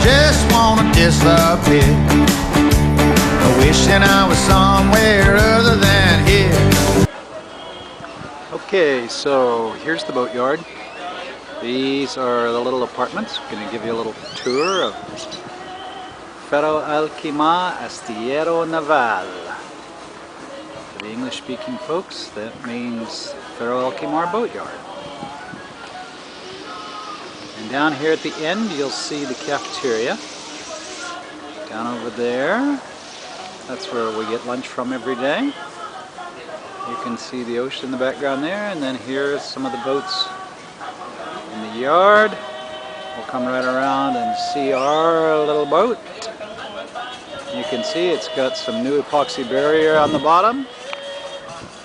just wanna disappear, wishing I was somewhere other than here. Okay, so here's the boatyard. These are the little apartments. I'm going to give you a little tour of Ferro Alquimar Astillero Naval. For the English-speaking folks, that means Ferro Alquimar Boatyard. And down here at the end, you'll see the cafeteria. Down over there, that's where we get lunch from every day. You can see the ocean in the background there, and then here's some of the boats in the yard. We'll come right around and see our little boat. You can see it's got some new epoxy barrier on the bottom.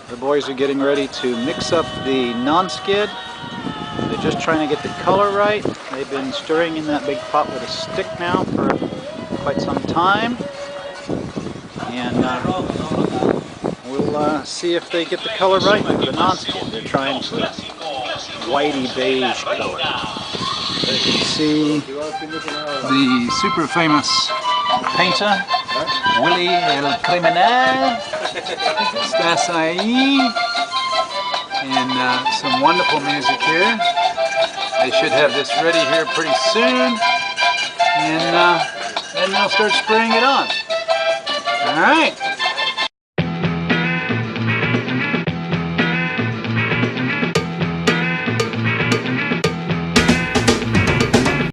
The boys are getting ready to mix up the non-skid. They're just trying to get the color right. They've been stirring in that big pot with a stick now for quite some time. And we'll see if they get the color right for the non-skid. They're trying for whitey beige color. So you can see the super famous painter, Willy el Criminal, estás ahí, and some wonderful music here. They should have this ready here pretty soon, and then they'll start spraying it on. Alright.